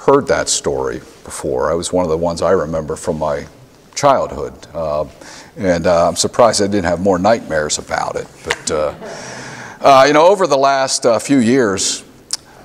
heard that story before. It was one of the ones I remember from my childhood. And I'm surprised I didn't have more nightmares about it. But, you know, over the last few years,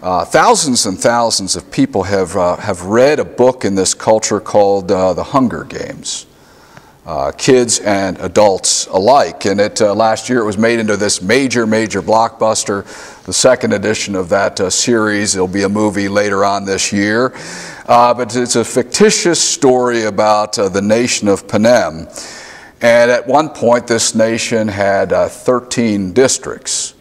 thousands and thousands of people have read a book in this culture called The Hunger Games. Kids and adults alike. And last year it was made into this major blockbuster. The second edition of that series, there'll be a movie later on this year. But it's a fictitious story about the nation of Panem. And at one point this nation had 13 districts.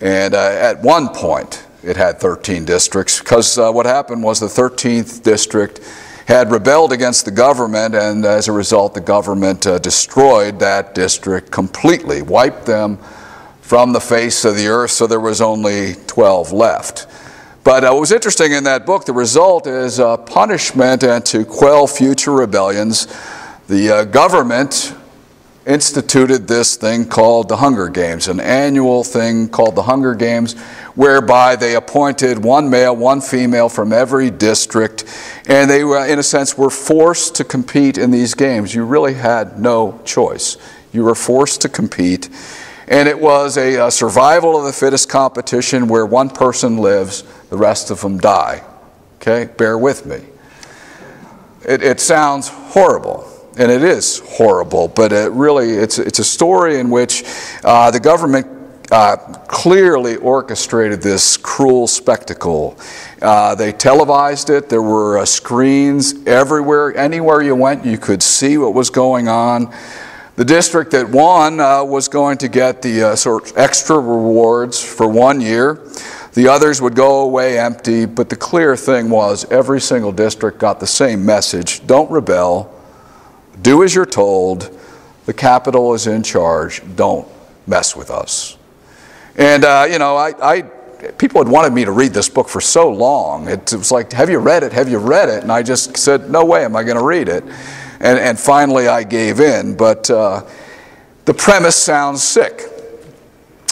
And at one point it had 13 districts because what happened was the 13th district had rebelled against the government, and as a result the government destroyed that district completely, wiped them from the face of the earth, so there was only 12 left. But what was interesting in that book, the result is punishment, and to quell future rebellions, the government instituted this thing called the Hunger Games, an annual thing called the Hunger Games, whereby they appointed one male, one female from every district, and they were, in a sense, were forced to compete in these games. You really had no choice. You were forced to compete, and it was a survival of the fittest competition where one person lives, the rest of them die. Okay, bear with me. It sounds horrible. And it is horrible, but it's a story in which the government clearly orchestrated this cruel spectacle. They televised it. There were screens everywhere. Anywhere you went, you could see what was going on. The district that won was going to get the sort of extra rewards for 1 year. The others would go away empty, but the clear thing was every single district got the same message: don't rebel. Do as you're told. The capital is in charge. Don't mess with us. And, you know, people had wanted me to read this book for so long. It was like, have you read it? Have you read it? And I just said, no way am I going to read it. And finally I gave in. But the premise sounds sick.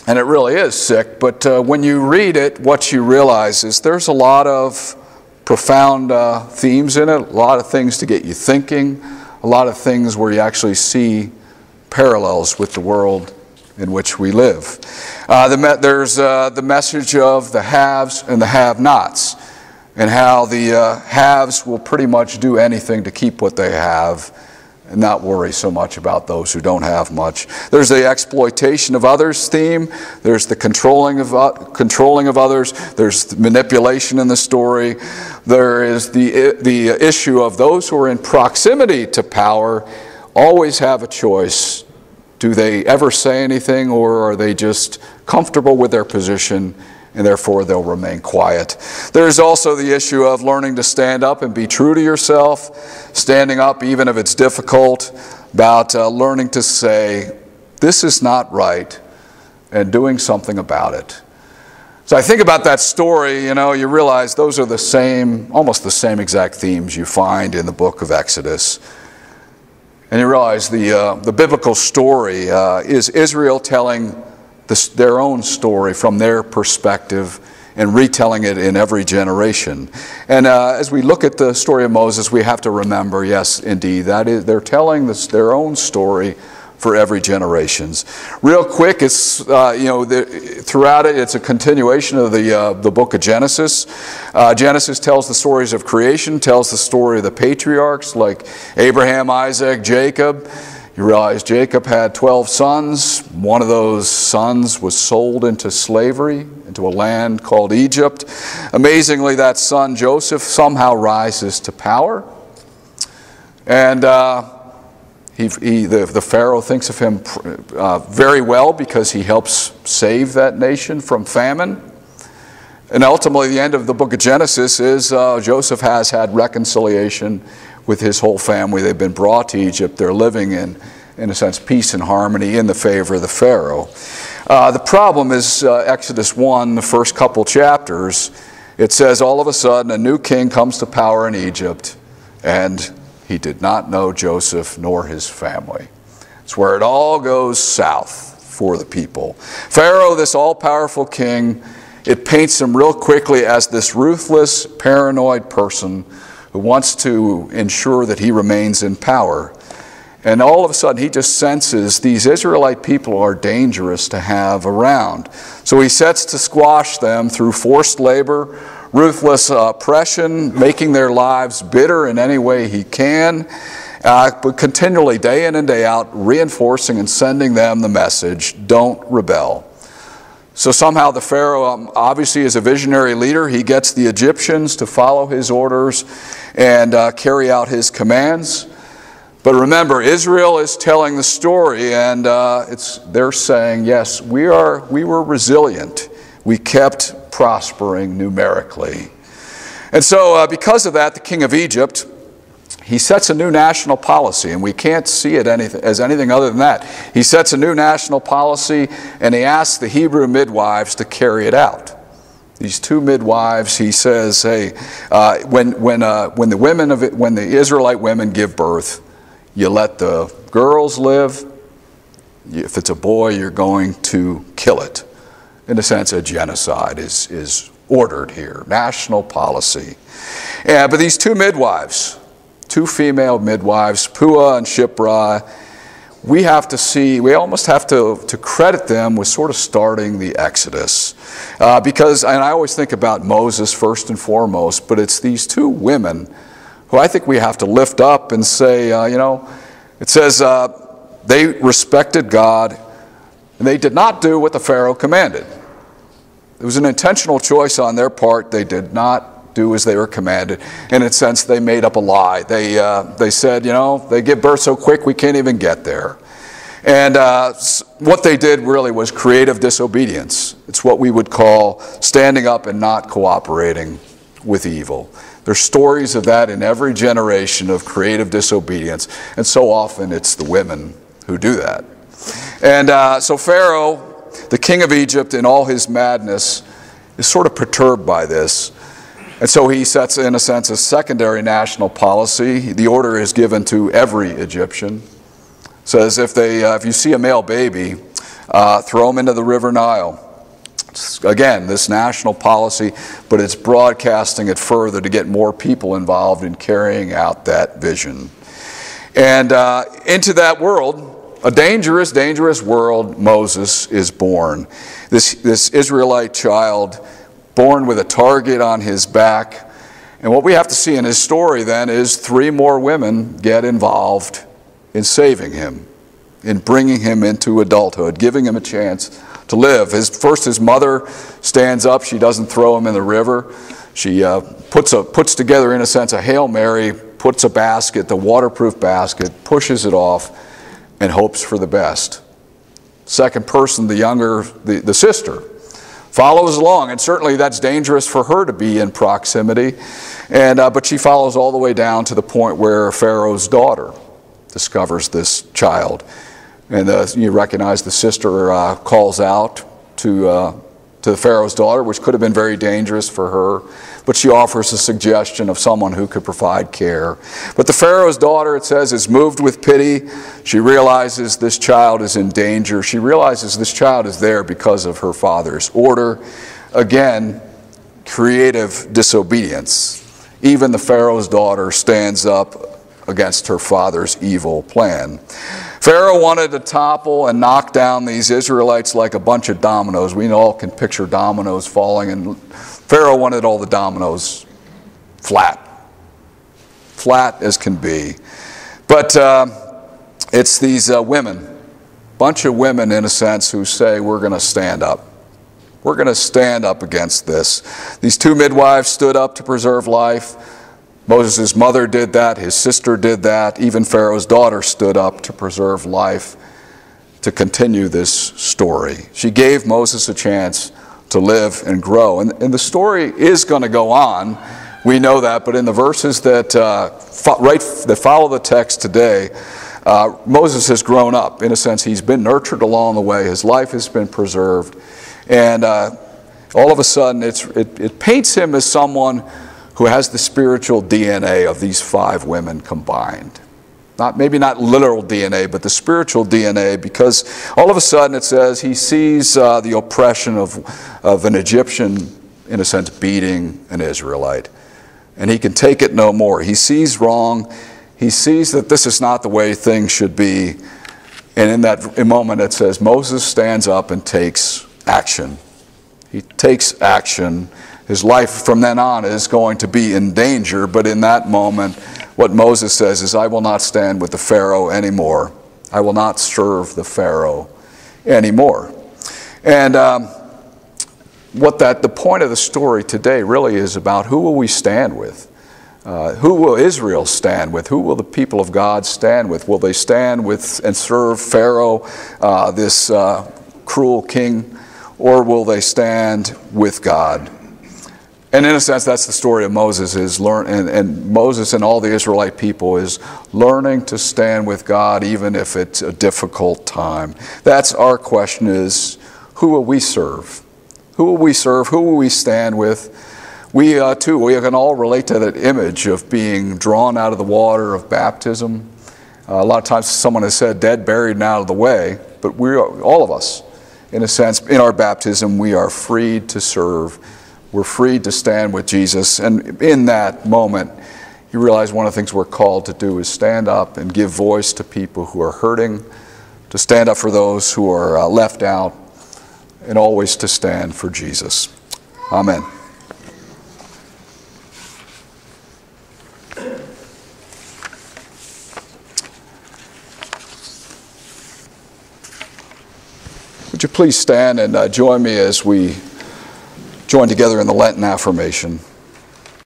And it really is sick. But when you read it, what you realize is there's a lot of profound themes in it, a lot of things to get you thinking, a lot of things where you actually see parallels with the world in which we live. There's the message of the haves and the have-nots, and how the haves will pretty much do anything to keep what they have and not worry so much about those who don't have much. There's the exploitation of others theme. There's the controlling of others. There's the manipulation in the story. There is the issue of those who are in proximity to power always have a choice. Do they ever say anything, or are they just comfortable with their position and therefore they'll remain quiet? There's also the issue of learning to stand up and be true to yourself, standing up even if it's difficult, about learning to say, this is not right, and doing something about it. So I think about that story, you know, you realize those are the same, almost the same exact themes you find in the book of Exodus. And you realize the biblical story is Israel telling their own story from their perspective and retelling it in every generation. And as we look at the story of Moses, we have to remember, yes, indeed, that is, they're telling their own story for every generations. Real quick, it's throughout it, it's a continuation of the book of Genesis. Genesis tells the stories of creation, tells the story of the patriarchs like Abraham, Isaac, Jacob. You realize Jacob had 12 sons. One of those sons was sold into slavery, into a land called Egypt. Amazingly, that son Joseph somehow rises to power. And the Pharaoh thinks of him very well because he helps save that nation from famine. And ultimately, the end of the book of Genesis is Joseph has had reconciliation with his whole family. They've been brought to Egypt. They're living in a sense, peace and harmony in the favor of the Pharaoh. The problem is Exodus 1, the first couple chapters. It says all of a sudden a new king comes to power in Egypt, and he did not know Joseph nor his family. It's where it all goes south for the people. Pharaoh, this all-powerful king, it paints him real quickly as this ruthless, paranoid person who wants to ensure that he remains in power. And all of a sudden, he just senses these Israelite people are dangerous to have around. So he sets to squash them through forced labor, ruthless oppression, making their lives bitter in any way he can, but continually, day in and day out, reinforcing and sending them the message, don't rebel. So somehow the Pharaoh obviously is a visionary leader. He gets the Egyptians to follow his orders and carry out his commands. But remember, Israel is telling the story, and they're saying, yes, we were resilient. We kept prospering numerically. And so because of that, the king of Egypt, he sets a new national policy, and we can't see it as anything other than that. He sets a new national policy, and he asks the Hebrew midwives to carry it out. These two midwives, he says, hey, when the Israelite women give birth, you let the girls live. If it's a boy, you're going to kill it. In a sense, a genocide is ordered here, national policy. But these two midwives, two female midwives, Puah and Shiphrah, we almost have to credit them with sort of starting the Exodus. Because, and I always think about Moses first and foremost, but it's these two women who I think we have to lift up and say, it says they respected God and they did not do what the Pharaoh commanded. It was an intentional choice on their part. They did not do as they were commanded. In a sense, they made up a lie. They said, they give birth so quick we can't even get there. And what they did really was creative disobedience. It's what we would call standing up and not cooperating with evil. There's stories of that in every generation of creative disobedience, and so often it's the women who do that. And so Pharaoh, the king of Egypt, in all his madness, is sort of perturbed by this. And so he sets, in a sense, a secondary national policy. The order is given to every Egyptian. It says if you see a male baby, throw him into the river Nile. Again, this national policy, but it's broadcasting it further to get more people involved in carrying out that vision. And into that world, a dangerous, dangerous world, Moses is born. This Israelite child, born with a target on his back. And what we have to see in his story then is 3 more women get involved in saving him, in bringing him into adulthood, giving him a chance to live. His mother stands up. She doesn't throw him in the river. She puts together, in a sense, a Hail Mary, puts a basket, the waterproof basket, pushes it off, and hopes for the best. Second person, the sister, follows along, and certainly that's dangerous for her to be in proximity. But she follows all the way down to the point where Pharaoh's daughter discovers this child. And you recognize the sister calls out to the Pharaoh's daughter, which could have been very dangerous for her. But she offers a suggestion of someone who could provide care. But the Pharaoh's daughter, it says, is moved with pity. She realizes this child is in danger. She realizes this child is there because of her father's order. Again, creative disobedience. Even the Pharaoh's daughter stands up against her father's evil plan. Pharaoh wanted to topple and knock down these Israelites like a bunch of dominoes. We all can picture dominoes falling, and Pharaoh wanted all the dominoes flat as can be. But it's these bunch of women in a sense, who say, we're going to stand up. We're going to stand up against this. These 2 midwives stood up to preserve life. Moses' mother did that, his sister did that, even Pharaoh's daughter stood up to preserve life, to continue this story. She gave Moses a chance to live and grow. And the story is going to go on, we know that, but in the verses that follow the text today, Moses has grown up. In a sense, he's been nurtured along the way, his life has been preserved, and all of a sudden it paints him as someone who has the spiritual DNA of these 5 women combined. maybe not literal DNA, but the spiritual DNA, because all of a sudden it says he sees the oppression of an Egyptian, in a sense, beating an Israelite. And he can take it no more. He sees wrong. He sees that this is not the way things should be. And in that moment it says Moses stands up and takes action. He takes action. His life from then on is going to be in danger, but in that moment what Moses says is, I will not stand with the Pharaoh anymore. I will not serve the Pharaoh anymore. And the point of the story today really is about who will we stand with? Who will Israel stand with? Who will the people of God stand with? Will they stand with and serve Pharaoh, this cruel king, or will they stand with God? And in a sense, that's the story of Moses, and Moses and all the Israelite people is learning to stand with God even if it's a difficult time. That's our question, is who will we serve? Who will we serve? Who will we stand with? We can all relate to that image of being drawn out of the water of baptism. A lot of times someone has said dead, buried, and out of the way, but all of us, in a sense, in our baptism, we are freed to serve. We're free to stand with Jesus, and in that moment, you realize one of the things we're called to do is stand up and give voice to people who are hurting, to stand up for those who are left out, and always to stand for Jesus. Amen. Would you please stand and join me as we join together in the Lenten affirmation.